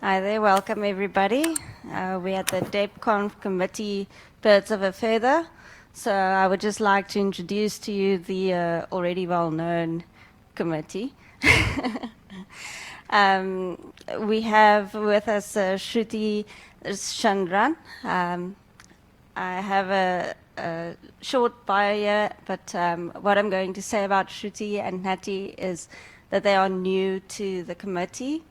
Hi there, welcome everybody. We're at the DebConf committee, Birds of a Feather. So I would just like to introduce to you the already well-known committee. We have with us Sruthi Chandran. I have a short bio here, but what I'm going to say about Sruthi and Nattie is that they are new to the committee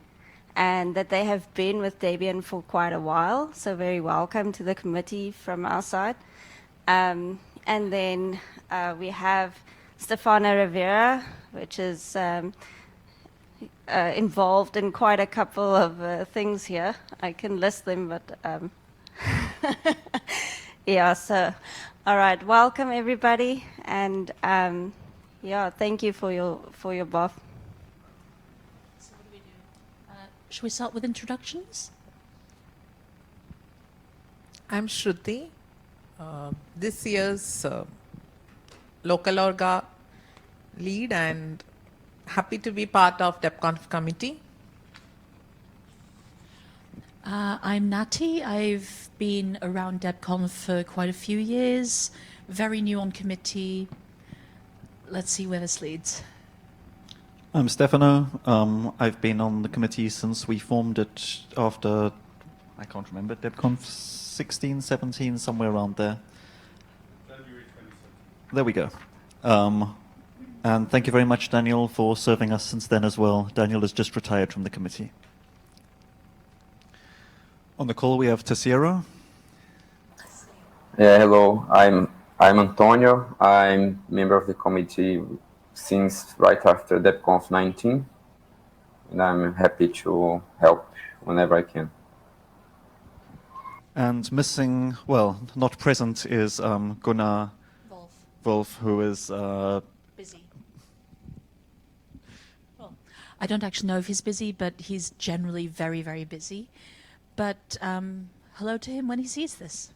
and that they have been with Debian for quite a while, so very welcome to the committee from our side. And then we have Stefano Rivera, which is involved in quite a couple of things here. I can list them, but yeah, so all right, welcome everybody, and yeah, thank you for your BoF. Should we start with introductions? I'm Sruthi, this year's local orga lead, and happy to be part of DebConf committee. I'm Nattie. I've been around DebConf for quite a few years, very new on committee. Let's see where this leads. I'm Stefano. I've been on the committee since we formed it after, I can't remember, DebConf 16, 17, somewhere around there. January 27. There we go. And thank you very much, Daniel, for serving us since then as well. Daniel has just retired from the committee. On the call we have Terceiro. Yeah, hello. I'm Antonio. I'm member of the committee since right after DebConf 19, and I'm happy to help whenever I can. And missing, well, not present, is Gunnar Wolf, who is busy. Well, I don't actually know if he's busy, but he's generally very, very busy. But hello to him when he sees this.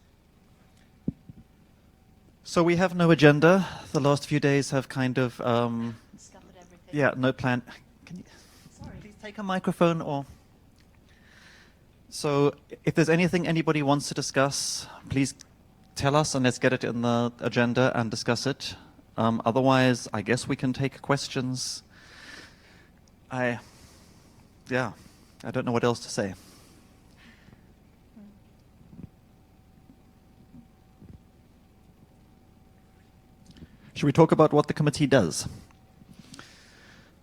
So we have no agenda. The last few days have kind of, Scuppered everything. yeah, no plan. Can you Sorry. please take a microphone or? So if there's anything anybody wants to discuss, please tell us and let's get it in the agenda and discuss it. Otherwise, I guess we can take questions. I don't know what else to say. Should we talk about what the committee does?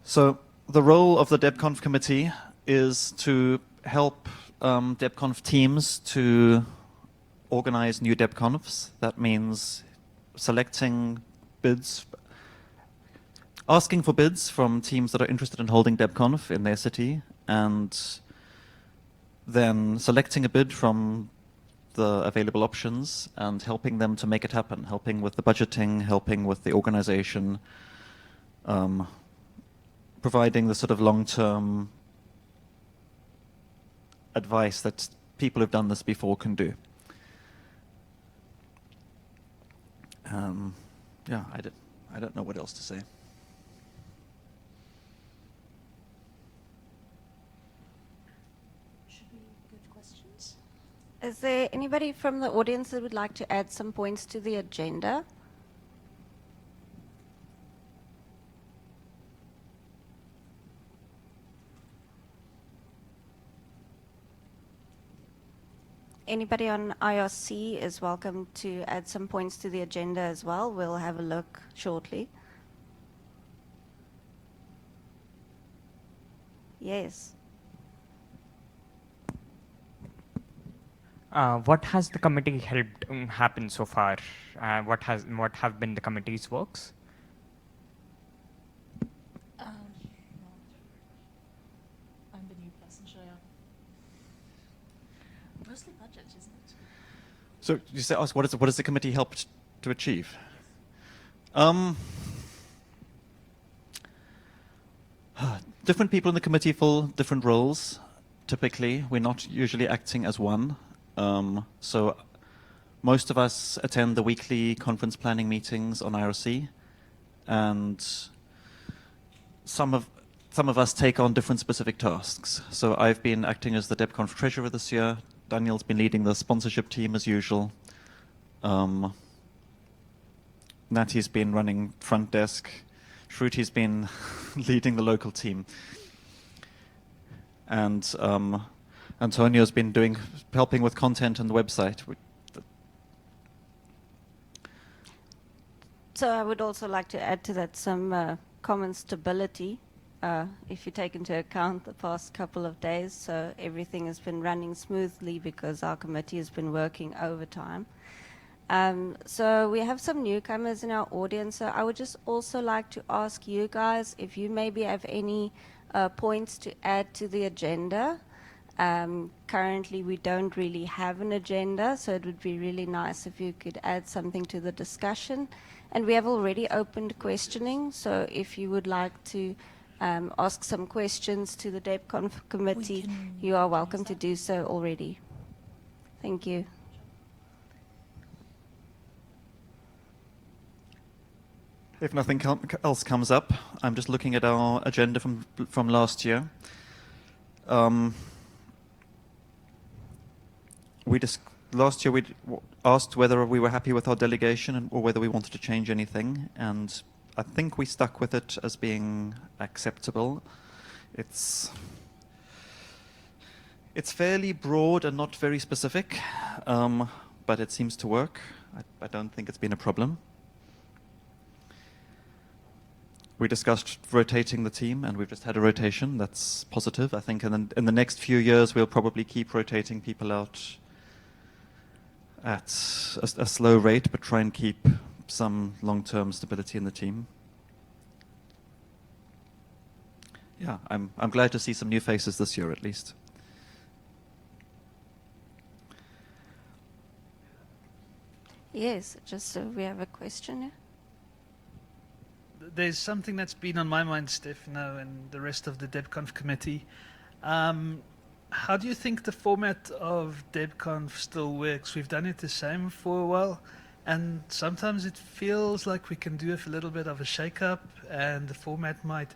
So the role of the DebConf committee is to help DebConf teams to organize new DebConfs. That means selecting bids, asking for bids from teams that are interested in holding DebConf in their city, and then selecting a bid from the available options and helping them to make it happen, helping with the budgeting, helping with the organization, providing the sort of long-term advice that people who've done this before can do. Yeah, I don't know what else to say. Should we go to questions? Is there anybody from the audience that would like to add some points to the agenda? Anybody on IRC is welcome to add some points to the agenda as well. We'll have a look shortly. Yes. What has the committee helped happen so far? What have been the committee's works? I'm the new person, should I? Mostly budget, isn't it? So you say, ask, what has the committee helped to achieve? Different people in the committee fill different roles. Typically, we're not usually acting as one. So most of us attend the weekly conference planning meetings on IRC, and some some of us take on different specific tasks. So I've been acting as the DebConf treasurer this year. Daniel's been leading the sponsorship team as usual. Nattie's been running front desk. Sruthi's been leading the local team. And Antonio's been helping with content and the website. So I would also like to add to that some common stability, if you take into account the past couple of days. So everything has been running smoothly because our committee has been working overtime. So we have some newcomers in our audience. So I would just also like to ask you guys if you maybe have any points to add to the agenda. Currently, we don't really have an agenda, so it would be really nice if you could add something to the discussion. And we have already opened questioning, so if you would like to ask some questions to the DebConf committee, you are welcome to do so already. Thank you. If nothing else comes up, I'm just looking at our agenda from last year. Last year we asked whether we were happy with our delegation or whether we wanted to change anything, and I think we stuck with it as being acceptable. It's fairly broad and not very specific, but it seems to work. I don't think it's been a problem. We discussed rotating the team, and we've just had a rotation. That's positive. I think in the next few years, we'll probably keep rotating people out at a slow rate, but try and keep some long-term stability in the team. Yeah, I'm glad to see some new faces this year, at least. Yes, just so we have a question here. There's something that's been on my mind, Stefano, and the rest of the DebConf committee. How do you think the format of DebConf still works? We've done it the same for a while, and sometimes it feels like we can do a little bit of a shake-up, and the format might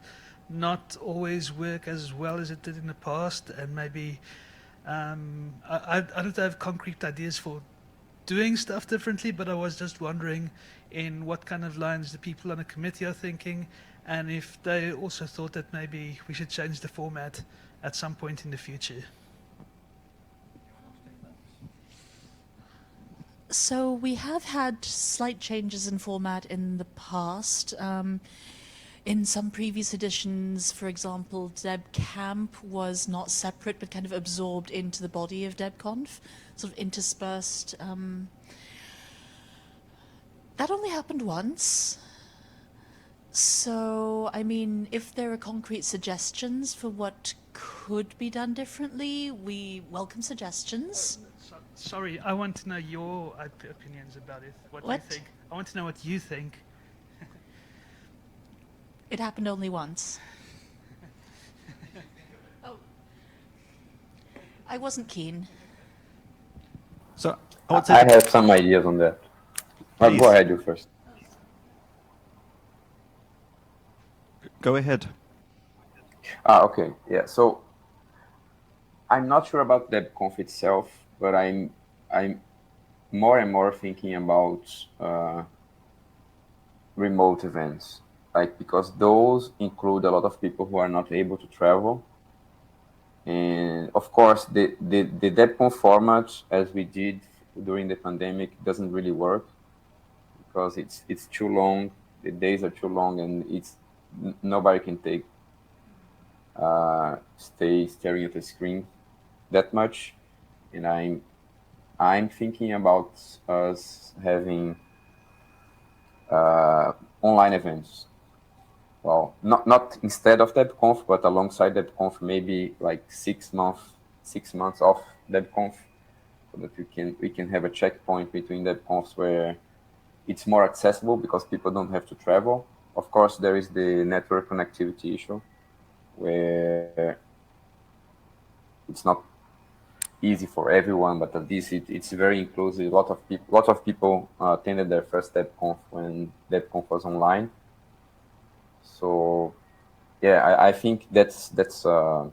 not always work as well as it did in the past, and maybe I don't have concrete ideas for doing stuff differently, but I was just wondering in what kind of lines the people on the committee are thinking, and if they also thought that maybe we should change the format at some point in the future. So we have had slight changes in format in the past. In some previous editions, for example, DebCamp was not separate but kind of absorbed into the body of DebConf, sort of interspersed. That only happened once. So, I mean, if there are concrete suggestions for what could be done differently, we welcome suggestions. Sorry, I want to know your opinions about it. What you think? I want to know what you think. It happened only once. Oh. I wasn't keen. So I would say I have some ideas on that. But go ahead, you first. Go ahead. Okay, yeah. So I'm not sure about DebConf itself, but I'm more and more thinking about remote events, like, because those include a lot of people who are not able to travel. And of course, the DebConf format, as we did during the pandemic, doesn't really work because it's too long. The days are too long, and nobody can stay staring at the screen that much. And I'm thinking about us having online events. Well, not instead of DebConf, but alongside DebConf, maybe like 6 months off DebConf, so that we can have a checkpoint between DebConfs where it's more accessible because people don't have to travel. Of course, there is the network connectivity issue, where it's not easy for everyone, but at least it's very inclusive. Lots of people attended their first DebConf when DebConf was online. So yeah, I think that's an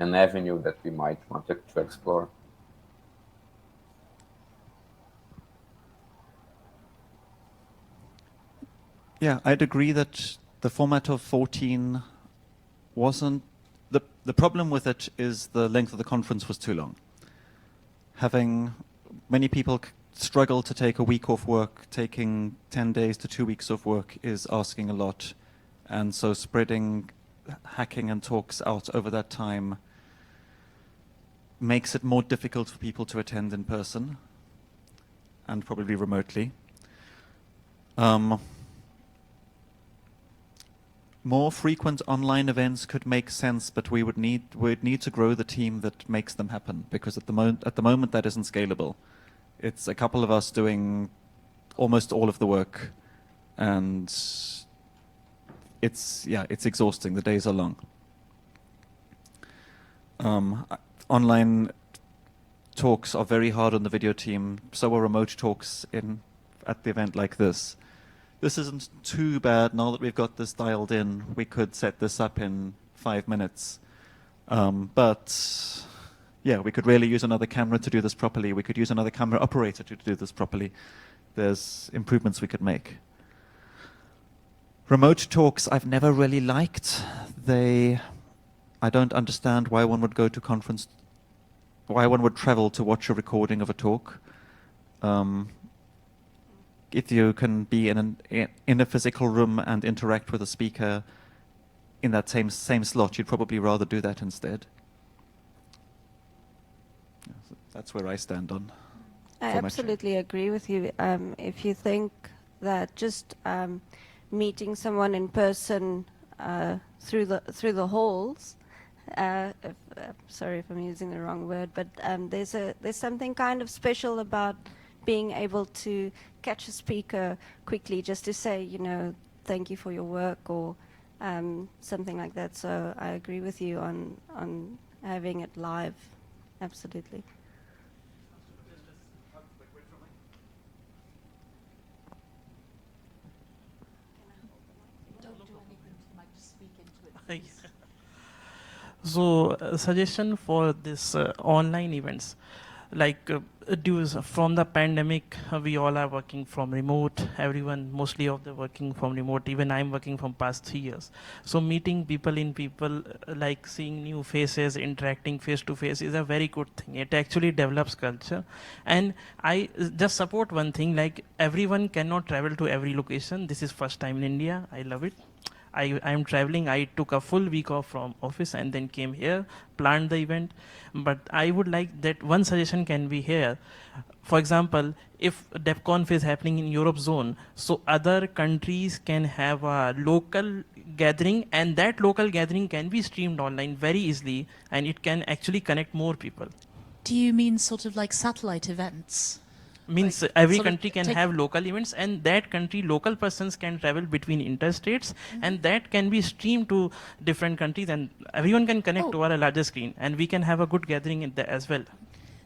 avenue that we might want to explore. Yeah, I'd agree that the format of 14 wasn't the problem with it is the length of the conference was too long. Having many people struggle to take a week off work, taking 10 days to 2 weeks of work is asking a lot, and so spreading hacking and talks out over that time makes it more difficult for people to attend in person and probably remotely. More frequent online events could make sense, but we'd need to grow the team that makes them happen, because at the moment that isn't scalable. It's a couple of us doing almost all of the work, and it's exhausting. The days are long. Online talks are very hard on the video team. So are remote talks at the event like this. This isn't too bad now that we've got this dialed in. We could set this up in 5 minutes. But yeah, we could really use another camera to do this properly. We could use another camera operator to do this properly. There's improvements we could make. Remote talks I've never really liked. I don't understand why one would go to conference, why one would travel to watch a recording of a talk. If you can be in a physical room and interact with a speaker in that same slot, you'd probably rather do that instead. Yeah, so that's where I stand on. I format absolutely agree with you. If you think that just meeting someone in person through the halls, sorry if I'm using the wrong word, but there's something kind of special about being able to catch a speaker quickly, just to say, thank you for your work, or something like that. So I agree with you on having it live. Absolutely. So, suggestion for this online events, like from the pandemic, we all are working from remote. Everyone, mostly of the working from remote. Even I'm working from past 3 years. So meeting people in people, like seeing new faces, interacting face to face is a very good thing. It actually develops culture. And I just support one thing, like everyone cannot travel to every location. This is first time in India. I love it. I'm traveling. I took a full week off from office and then came here, planned the event. But I would like that one suggestion can be here. For example, if DebConf is happening in Europe zone, so other countries can have a local gathering, and that local gathering can be streamed online very easily, and it can actually connect more people. Do you mean sort of like satellite events? Means Like every sort of country can take- have local events, and that country local persons can travel between interstates, and that can be streamed to different countries, and everyone can connect over a larger screen, and we can have a good gathering in there as well.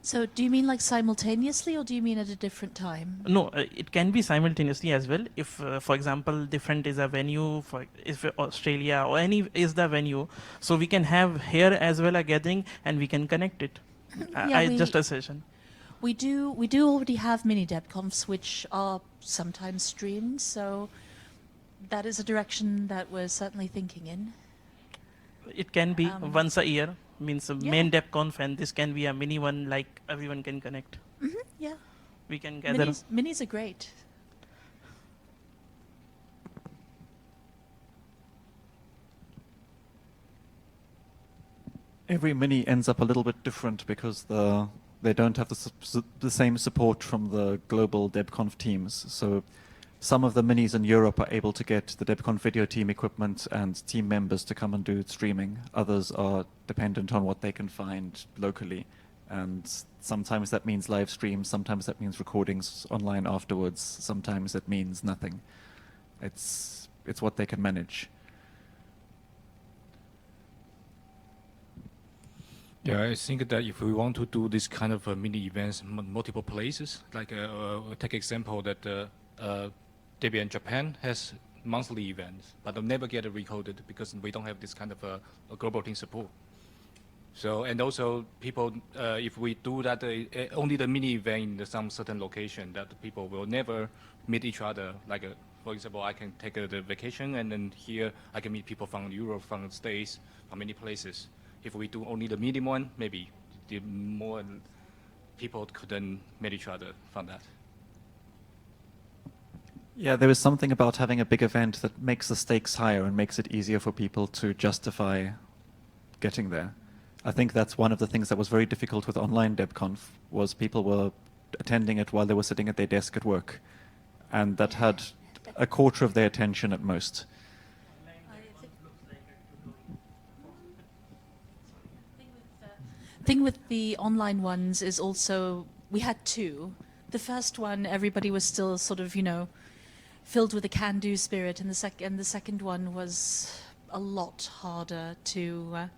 So do you mean like simultaneously, or do you mean at a different time? No, it can be simultaneously as well. If, for example, different is a venue, if Australia or any is the venue, so we can have here as well a gathering, and we can connect it. Just a session. We do already have mini DebConfs, which are sometimes streamed, so that is a direction that we're certainly thinking in. It can be once a year, means main Yeah. DebConf, and this can be a mini one, like everyone can connect. Yeah, We can gather. minis are great. Every mini ends up a little bit different because they don't have the same support from the global DebConf teams. So some of the minis in Europe are able to get the DebConf video team equipment and team members to come and do streaming. Others are dependent on what they can find locally. And sometimes that means live streams, sometimes that means recordings online afterwards, sometimes it means nothing. It's what they can manage. Yeah, I think that if we want to do this kind of mini events in multiple places, like take example that Debbie in Japan has monthly events, but they'll never get recorded because we don't have this kind of a global team support. So, and also people, if we do that, only the mini event in some certain location, that people will never meet each other. Like, for example, I can take the vacation, and then here I can meet people from Europe, from the States, from many places. If we do only the medium one, maybe the more people couldn't meet each other from that. Yeah, there is something about having a big event that makes the stakes higher and makes it easier for people to justify getting there. I think that's one of the things that was very difficult with online DebConf, was people were attending it while they were sitting at their desk at work. And that had a quarter of their attention at most. Thing with the online ones is also, we had two. The first one, everybody was still sort of, you know, filled with a can-do spirit, and the second one was a lot harder to,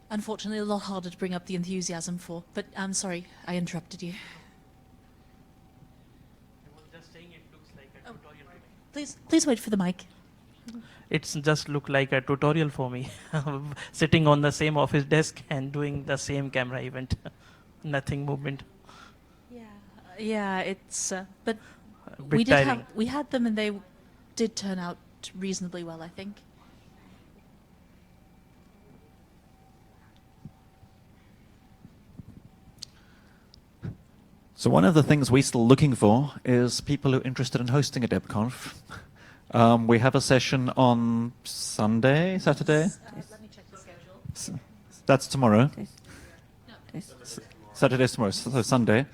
unfortunately, a lot harder to bring up the enthusiasm for. But I'm sorry, I interrupted you. Please wait for the mic. It's just look like a tutorial for me, sitting on the same office desk and doing the same camera event, nothing movement. Yeah, it's but Bit tiring. we had them, and they did turn out reasonably well, I think. So one of the things we're still looking for is people who are interested in hosting a DebConf. We have a session on Saturday? Let me check the schedule. That's tomorrow. Yes. Saturday's tomorrow, so Sunday,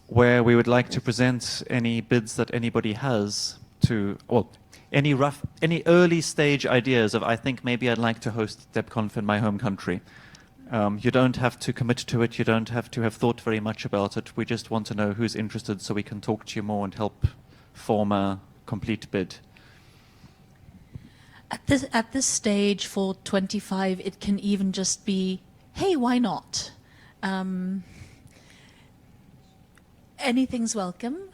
where we would like to present any bids that anybody has to, well, any early stage ideas of, I think maybe I'd like to host DebConf in my home country. You don't have to commit to it. You don't have to have thought very much about it. We just want to know who's interested so we can talk to you more and help form a complete bid. At this stage for 25, it can even just be, hey, why not? Anything's welcome.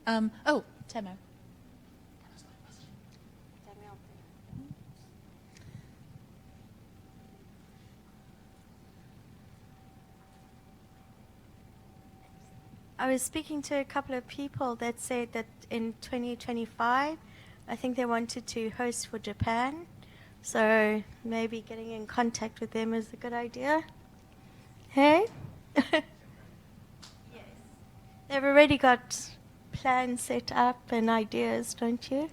Oh, Temo. I was speaking to a couple of people that said that in 2025, I think they wanted to host for Japan. So maybe getting in contact with them is a good idea. Hey? Yes. They've already got plans set up and ideas, don't you?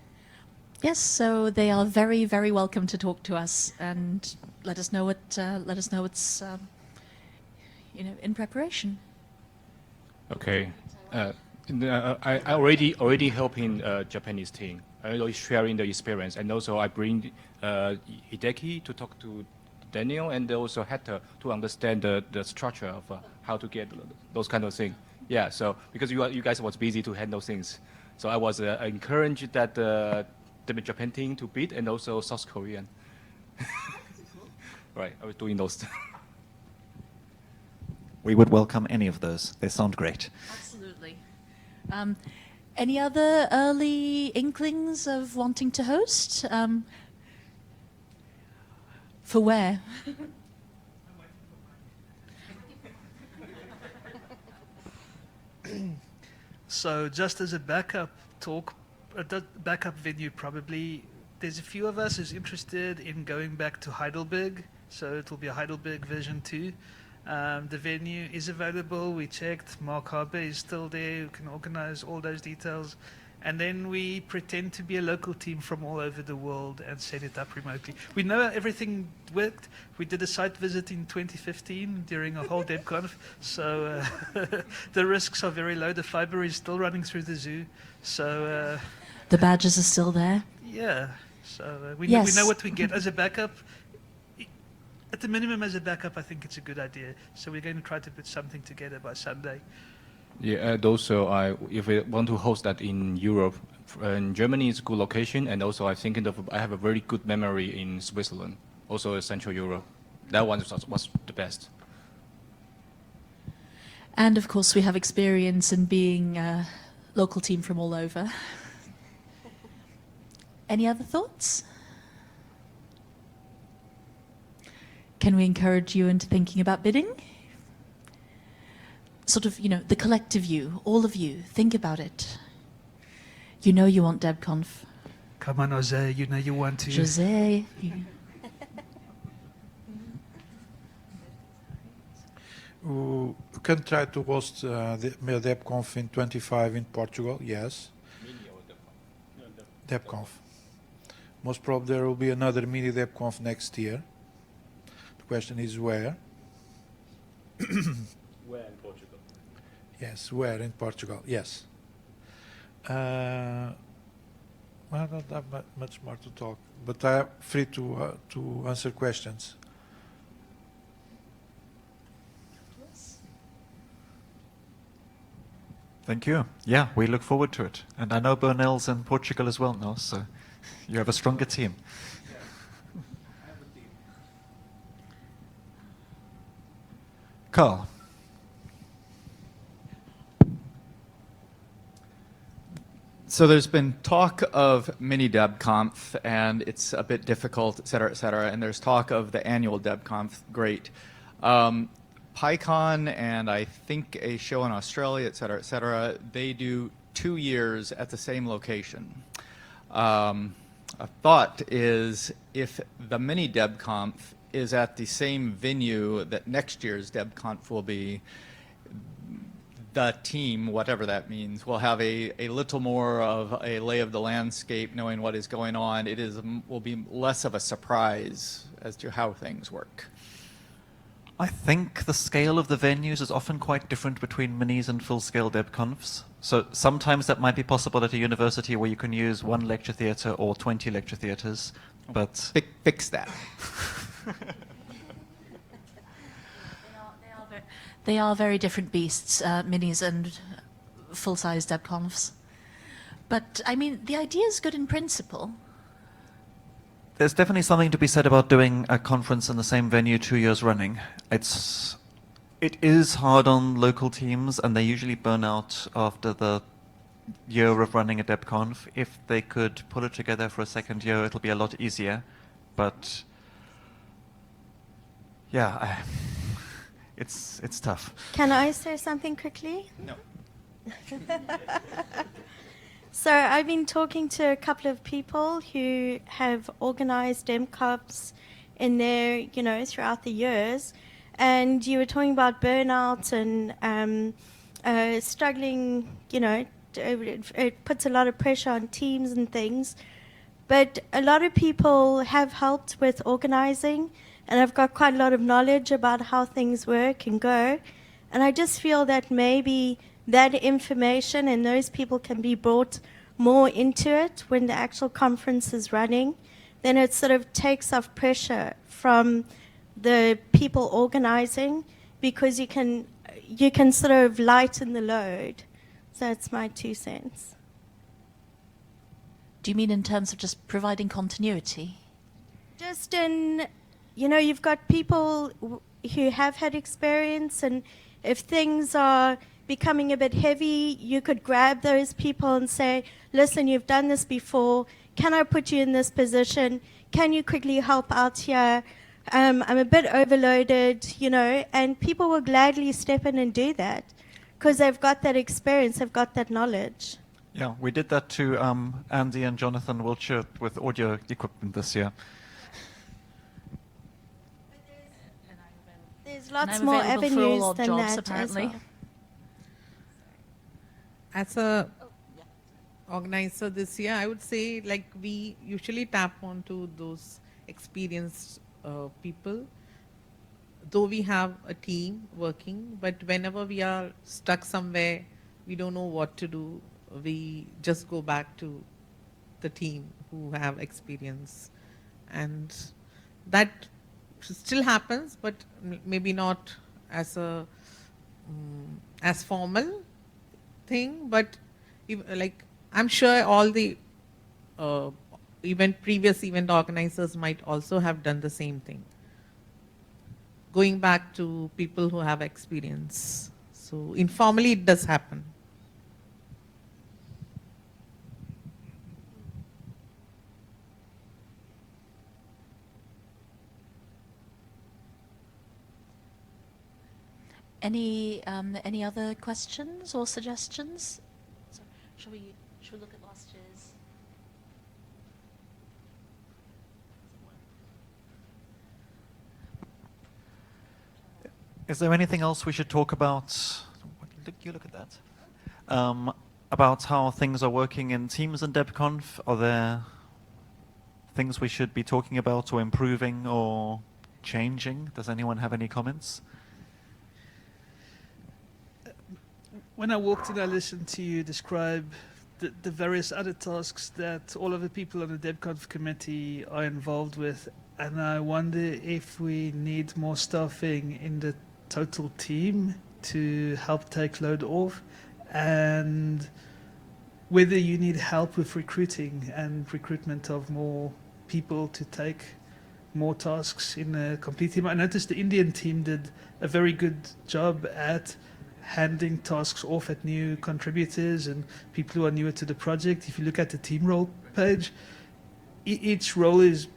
Yes, so they are very, very welcome to talk to us and let us know what's in preparation. Okay. I already helping Japanese team. I already sharing the experience, and also I bring Hideki to talk to Daniel, and also Hector to understand the structure of how to get those kind of things. Yeah. So because you guys was busy to handle things, so I was encouraged that the Japan team to bid, and also South Korean. Right. I was doing those. We would welcome any of those. They sound great. Absolutely. Any other early inklings of wanting to host? For where? So just as a backup venue probably, there's a few of us who's interested in going back to Heidelberg, so it will be a Heidelberg version 2. The venue is available. We checked. Mark Harper is still there. We can organize all those details. And then we pretend to be a local team from all over the world and set it up remotely. We know everything worked. We did a site visit in 2015 during a whole DebConf. So the risks are very low. The fiber is still running through the zoo. So The badges are still there? yeah. So we Yes. know what we get as a backup. At the minimum, as a backup, I think it's a good idea. So we're going to try to put something together by Sunday. Yeah, and also if we want to host that in Europe, in Germany is a good location, and also I have a very good memory in Switzerland, also in Central Europe. That one was the best. And of course, we have experience in being local team from all over. Any other thoughts? Can we encourage you into thinking about bidding? Sort of, you know, the collective you, all of you, think about it. You know you want DebConf. Come on, Jose, you know you want to. Jose. We can try to host the DebConf in 25 in Portugal, yes. DebConf. Most probably there will be another mini DebConf next year. The question is where. Where in Portugal? Yes, where in Portugal, yes. I don't have much more to talk, but I am free to answer questions. Thank you. Yeah, we look forward to it. And I know Bernel's in Portugal as well now, so you have a stronger team. Carl. So there's been talk of mini DebConf, and it's a bit difficult, et cetera, and there's talk of the annual DebConf, great. PyCon and I think a show in Australia, et cetera, they do 2 years at the same location. A thought is if the mini DebConf is at the same venue that next year's DebConf will be, the team, whatever that means, will have a little more of a lay of the landscape, knowing what is going on. It will be less of a surprise as to how things work. I think the scale of the venues is often quite different between minis and full-scale DebConfs. So sometimes that might be possible at a university where you can use 1 lecture theatre or 20 lecture theatres, but... Fix that. They are very different beasts, minis and full-size DebConfs. But, I mean, the idea is good in principle. There's definitely something to be said about doing a conference in the same venue 2 years running. It is hard on local teams, and they usually burn out after the year of running a DebConf. If they could pull it together for a second year, it'll be a lot easier. But yeah, it's tough. Can I say something quickly? No. So I've been talking to a couple of people who have organized DebConfs in their, you know, throughout the years. And you were talking about burnout and struggling, you know, it puts a lot of pressure on teams and things. But a lot of people have helped with organizing, and I've got quite a lot of knowledge about how things work and go. And I just feel that maybe that information and those people can be brought more into it when the actual conference is running. Then it sort of takes off pressure from the people organizing, because you can sort of lighten the load. So that's my 2 cents. Do you mean in terms of just providing continuity? Just in, you know, you've got people who have had experience, and if things are becoming a bit heavy, you could grab those people and say, listen, you've done this before. Can I put you in this position? Can you quickly help out here? I'm a bit overloaded, you know, and people will gladly step in and do that because they've got that experience, they've got that knowledge. Yeah, we did that to Andy and Jonathan Wiltshire with audio equipment this year. There's lots more avenues than jobs, that apparently. as well. As a organizer this year, I would say like we usually tap onto those experienced people, though we have a team working, but whenever we are stuck somewhere, we don't know what to do, we just go back to the team who have experience. And that still happens, but maybe not as a as formal thing, but like I'm sure all the previous event organizers might also have done the same thing, going back to people who have experience. So informally it does happen. Any other questions or suggestions? So, shall we look at last year's? Is there anything else we should talk about? You look at that. About how things are working in Teams and DebConf. Are there things we should be talking about or improving or changing? Does anyone have any comments? When I walked in, I listened to you describe the various other tasks that all of the people on the DebConf committee are involved with, and I wonder if we need more staffing in the total team to help take load off, and whether you need help with recruiting and recruitment of more people to take more tasks in a complete team. I noticed the Indian team did a very good job at handing tasks off at new contributors and people who are newer to the project. If you look at the team role page, each role is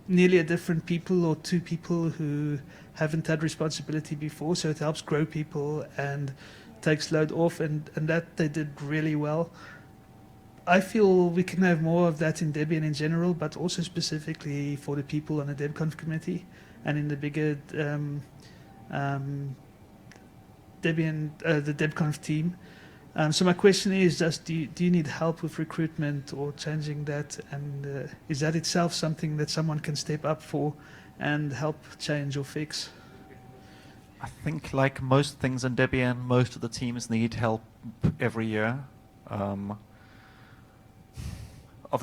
nearly a different people or two people who haven't had responsibility before, so it helps grow people and takes load off, and that they did really well. I feel we can have more of that in Debian in general, but also specifically for the people on the DebConf committee and in the bigger Debian, the DebConf team. So my question is just, do you need help with recruitment or changing that? And is that itself something that someone can step up for and help change or fix? I think like most things in Debian, most of the teams need help every year. Of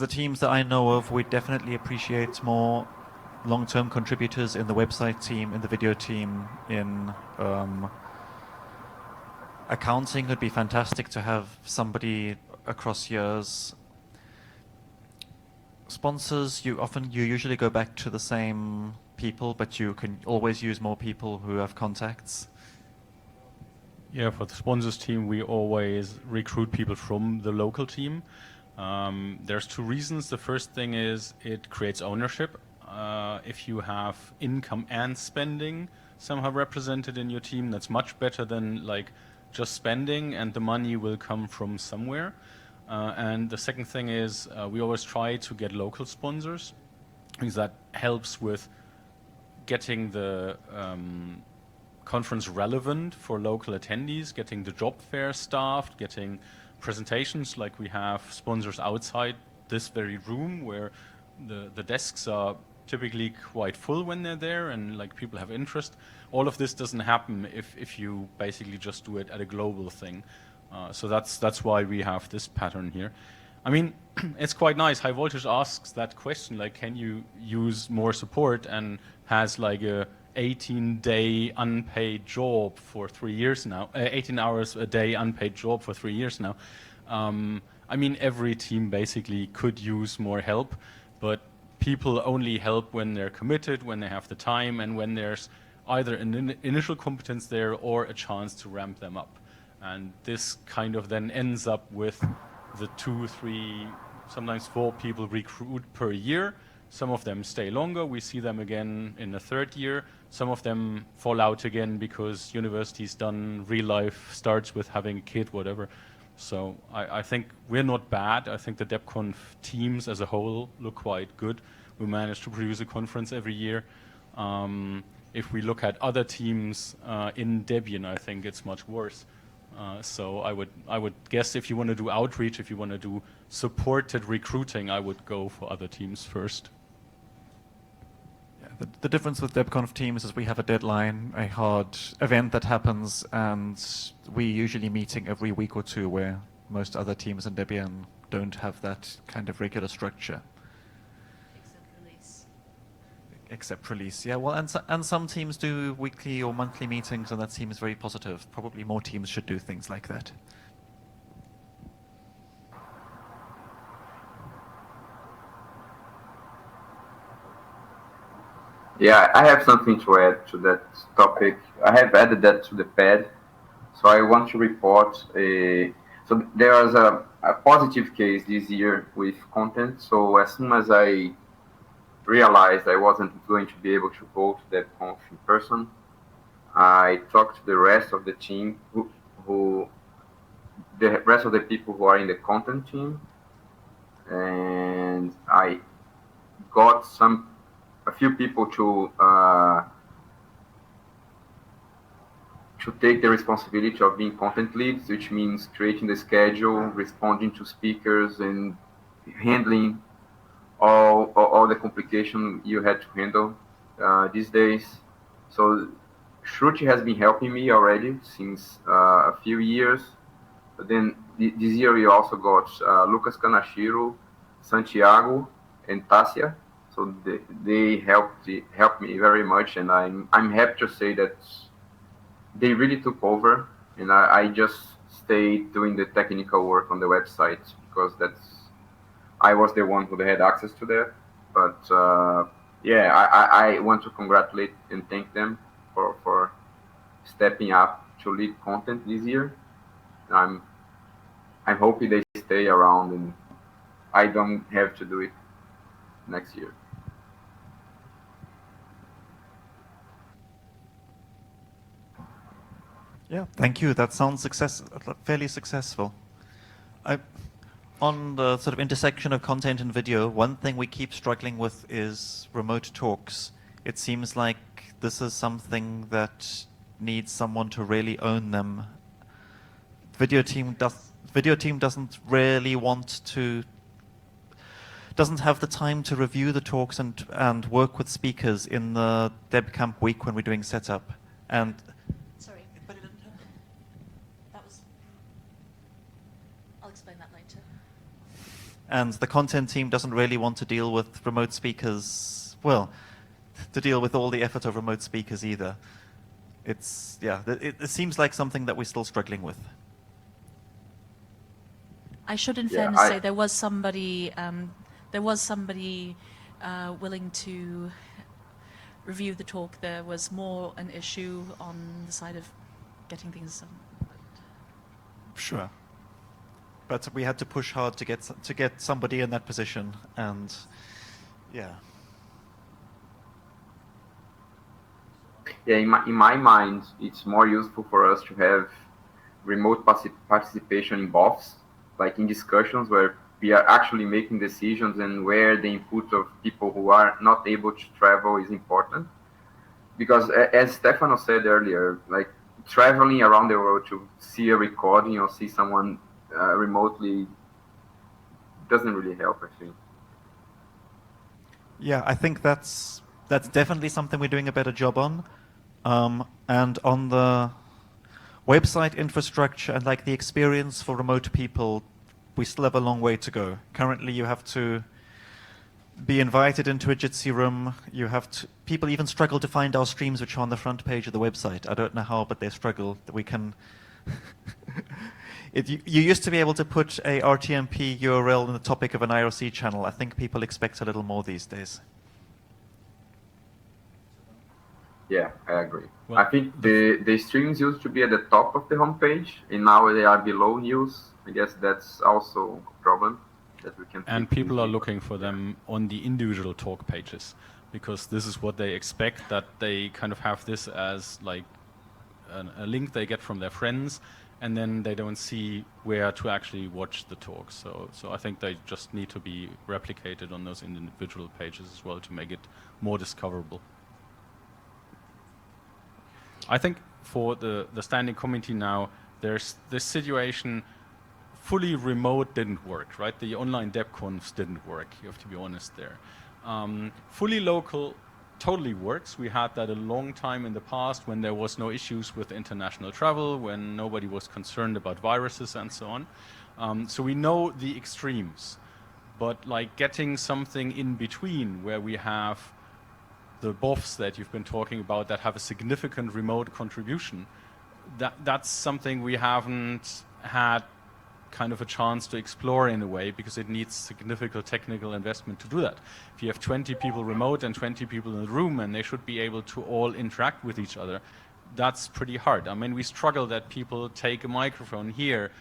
the teams that I know of, we definitely appreciate more long-term contributors in the website team, in the video team, in accounting. Would be fantastic to have somebody across years. Sponsors, you usually go back to the same people, but you can always use more people who have contacts. Yeah, for the sponsors team, we always recruit people from the local team. There's two reasons. The first thing is it creates ownership. If you have income and spending somehow represented in your team, that's much better than like just spending, and the money will come from somewhere. And the second thing is we always try to get local sponsors, because that helps with getting the conference relevant for local attendees, getting the job fair staffed, getting presentations. Like we have sponsors outside this very room where the desks are typically quite full when they're there, and like people have interest. All of this doesn't happen if you basically just do it at a global thing. So that's why we have this pattern here. I mean, it's quite nice. High Voltage asks that question, like, can you use more support, and has like a 18-day unpaid job for 3 years now, 18 hours a day unpaid job for 3 years now. I mean, every team basically could use more help, but people only help when they're committed, when they have the time, and when there's either an initial competence there or a chance to ramp them up. And this kind of then ends up with the 2, 3, sometimes 4 people recruit per year. Some of them stay longer. We see them again in the 3rd year. Some of them fall out again because university's done, real life starts with having a kid, whatever. So I think we're not bad. I think the DebConf teams as a whole look quite good. We manage to produce a conference every year. If we look at other teams in Debian, I think it's much worse. So I would guess if you want to do outreach, if you want to do supported recruiting, I would go for other teams first. Yeah, the difference with DebConf teams is we have a deadline, a hard event that happens, and we usually meeting every week or two, where most other teams in Debian don't have that kind of regular structure. Except release, yeah. Well, and some teams do weekly or monthly meetings, and that seems very positive. Probably more teams should do things like that. Yeah, I have something to add to that topic. I have added that to the pad, so I want to report so there was a positive case this year with content. So as soon as I realized I wasn't going to be able to go to DebConf in person, I talked to the rest of the team, the rest of the people who are in the content team, and I got a few people to take the responsibility of being content leads, which means creating the schedule, responding to speakers, and handling all the complication you had to handle these days. So Shruti has been helping me already since a few years. But then this year we also got Lucas Kanashiro, Santiago, and Tasia. So they helped me very much, and I'm happy to say that they really took over, and I just stayed doing the technical work on the website because I was the one who had access to that. But yeah, I want to congratulate and thank them for stepping up to lead content this year. I'm hoping they stay around and I don't have to do it next year. Yeah, thank you. That sounds fairly successful. On the sort of intersection of content and video, one thing we keep struggling with is remote talks. It seems like this is something that needs someone to really own them. Video team doesn't really doesn't have the time to review the talks and work with speakers in the DebCamp week when we're doing setup. And Sorry, I'll explain that later. And the content team doesn't really want to deal with remote speakers, well, to deal with all the effort of remote speakers either. It seems like something that we're still struggling with. I should, in fairness, say there was somebody willing to review the talk. There was more an issue on the side of getting things done. Sure. But we had to push hard to get somebody in that position, and yeah. Yeah, in my mind, it's more useful for us to have remote participation in BoFs, like in discussions where we are actually making decisions and where the input of people who are not able to travel is important. Because as Stefano said earlier, like traveling around the world to see a recording or see someone remotely doesn't really help, I think. Yeah, I think that's definitely something we're doing a better job on. And on the website infrastructure and like the experience for remote people, we still have a long way to go. Currently, you have to be invited into a Jitsi room. People even struggle to find our streams which are on the front page of the website. I don't know how, but they struggle. We can. You used to be able to put a RTMP URL in the topic of an IRC channel. I think people expect a little more these days. Yeah, I agree. Well, I think the streams used to be at the top of the homepage, and now they are below news. I guess that's also a problem that we can. And people are looking for them on the individual talk pages, because this is what they expect, that they kind of have this as like a link they get from their friends, and then they don't see where to actually watch the talk. So I think they just need to be replicated on those individual pages as well to make it more discoverable. I think for the standing committee now, there's this situation, fully remote didn't work, right? The online DebConfs didn't work, you have to be honest there. Fully local totally works. We had that a long time in the past when there was no issues with international travel, when nobody was concerned about viruses and so on. So we know the extremes, but like getting something in between where we have the BoFs that you've been talking about that have a significant remote contribution, that's something we haven't had kind of a chance to explore in a way, because it needs significant technical investment to do that. If you have 20 people remote and 20 people in the room and they should be able to all interact with each other, that's pretty hard. I mean, we struggle that people take a microphone here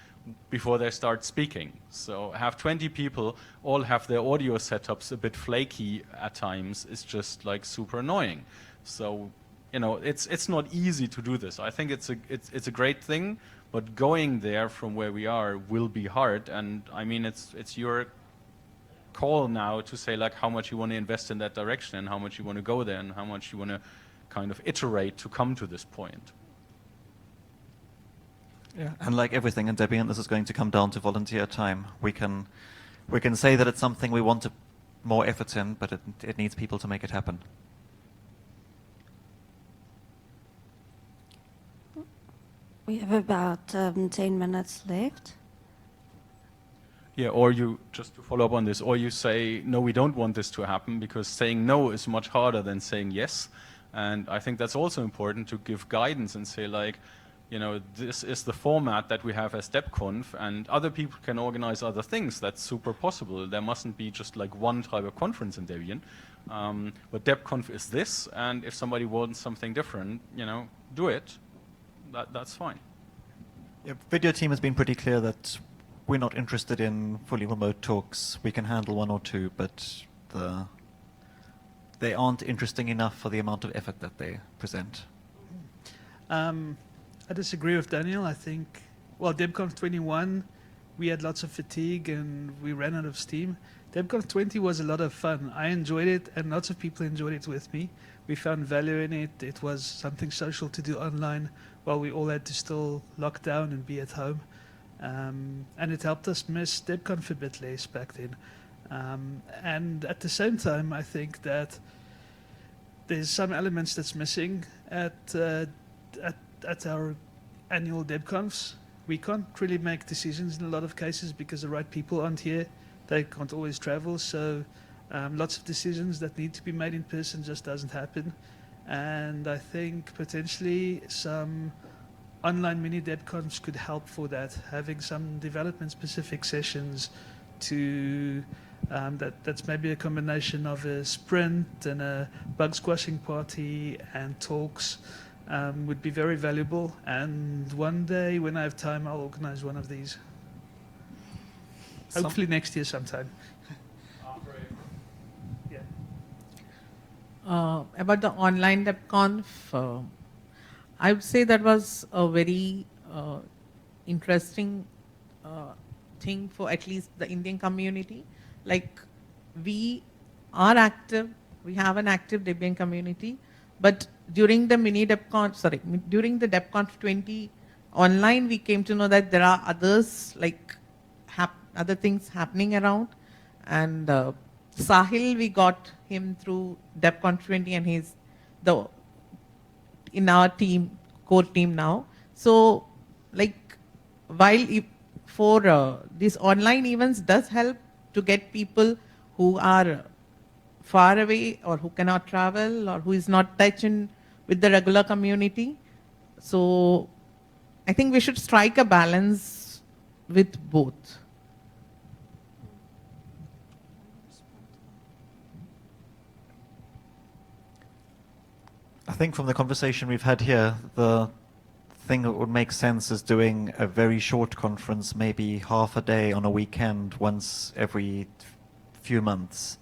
before they start speaking. So have 20 people all have their audio setups a bit flaky at times is just like super annoying. So you know, it's not easy to do this. I think it's a great thing, but going there from where we are will be hard. And I mean, it's your call now to say like how much you want to invest in that direction and how much you want to go there and how much you want to kind of iterate to come to this point. Yeah. And like everything in Debian, this is going to come down to volunteer time. We can say that it's something we want to more effort in, but it needs people to make it happen. We have about 10 minutes left. Yeah, or you, just to follow up on this, or you say, no, we don't want this to happen, because saying no is much harder than saying yes. And I think that's also important to give guidance and say like, you know, this is the format that we have as DebConf, and other people can organize other things. That's super possible. There mustn't be just like one type of conference in Debian. But DebConf is this, and if somebody wants something different, you know, do it. That's fine. Yeah, video team has been pretty clear that we're not interested in fully remote talks. We can handle one or two, but they aren't interesting enough for the amount of effort that they present. I disagree with Daniel. I think, well, DebConf 21, we had lots of fatigue and we ran out of steam. DebConf 20 was a lot of fun. I enjoyed it and lots of people enjoyed it with me. We found value in it. It was something social to do online while we all had to still lock down and be at home. And it helped us miss DebConf a bit less back then. And at the same time, I think that there's some elements that's missing at our annual DebConfs. We can't really make decisions in a lot of cases because the right people aren't here. They can't always travel, so lots of decisions that need to be made in person just doesn't happen. And I think potentially some online mini DebConfs could help for that, having some development-specific sessions to that's maybe a combination of a sprint and a bug squashing party and talks. Would be very valuable, and one day when I have time I'll organize one of these. Hopefully next year sometime. About the online DebConf, I would say that was a very interesting thing for at least the Indian community. Like, we are active, we have an active Debian community, but during the during the DebConf 20 online, we came to know that there are others, like other things happening around. And Sahil, we got him through DebConf 20, and he's in our team, core team now. So, like, while for these online events does help to get people who are far away or who cannot travel or who is not touched with the regular community. So I think we should strike a balance with both. I think from the conversation we've had here, the thing that would make sense is doing a very short conference, maybe half a day on a weekend once every few months.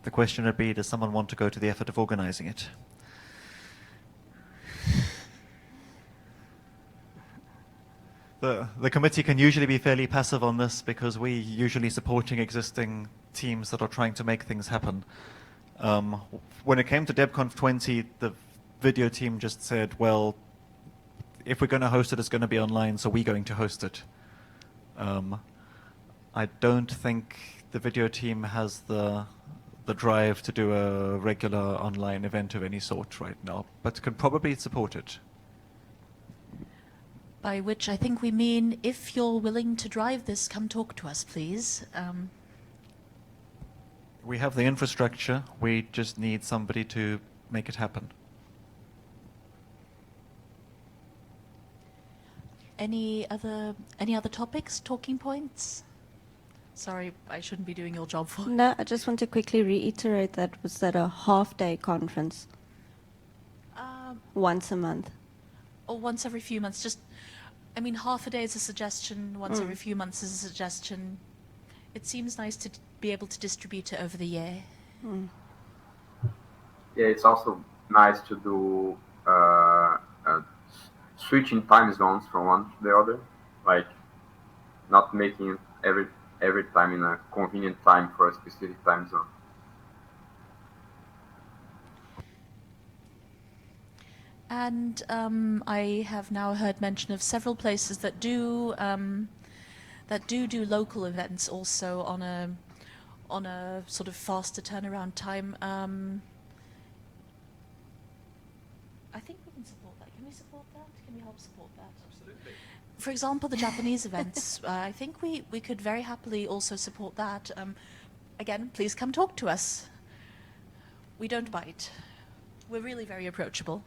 The question would be, does someone want to go to the effort of organizing it? The committee can usually be fairly passive on this because we're usually supporting existing teams that are trying to make things happen. When it came to DebConf 20, the video team just said, well, if we're going to host it, it's going to be online, so we're going to host it. I don't think the video team has the drive to do a regular online event of any sort right now, but can probably support it. By which I think we mean, if you're willing to drive this, come talk to us, please. We have the infrastructure, we just need somebody to make it happen. Any other topics, talking points? Sorry, I shouldn't be doing your job for you. No, I just want to quickly reiterate that was at a half-day conference. Once a month. Or once every few months. Just, I mean, half a day is a suggestion, once every few months is a suggestion. It seems nice to be able to distribute it over the year. Yeah, it's also nice to do switching time zones from one to the other, like not making it every time in a convenient time for a specific time zone. And I have now heard mention of several places that do local events also on a sort of faster turnaround time. I think we can support that. Can we support that? Can we help support that? Absolutely. For example, the Japanese events. I think we could very happily also support that. Again, please come talk to us. We don't bite. We're really very approachable.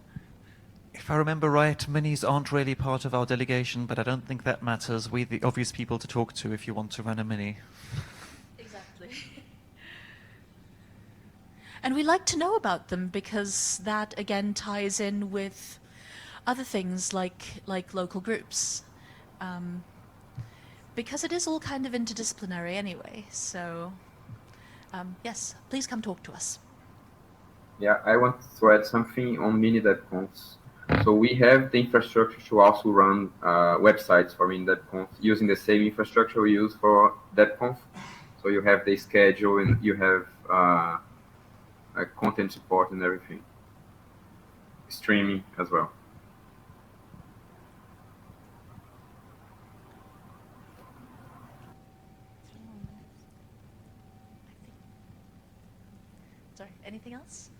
If I remember right, minis aren't really part of our delegation, but I don't think that matters. We're the obvious people to talk to if you want to run a mini. Exactly. And we like to know about them because that again ties in with other things like local groups. Because it is all kind of interdisciplinary anyway. So yes, please come talk to us. Yeah, I want to add something on mini DebConfs. So we have the infrastructure to also run websites for mini DebConf using the same infrastructure we use for DebConf. So you have the schedule and you have content support and everything. Streaming as well. Sorry, anything else?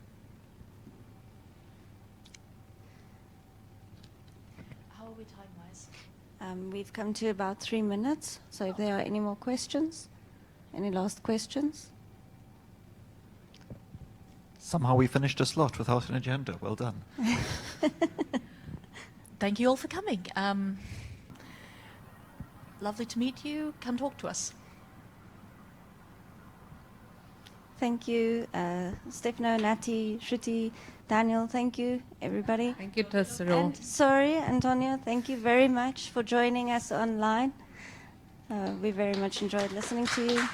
How are we time-wise? We've come to about 3 minutes, so if there are any more questions, any last questions? Somehow we finished a slot without an agenda. Well done. Thank you all for coming. Lovely to meet you. Come talk to us. Thank you, Stefano, Nattie, Sruthi, Daniel, thank you, everybody. Thank you, Terceiro. And sorry, Antonio, thank you very much for joining us online. We very much enjoyed listening to you.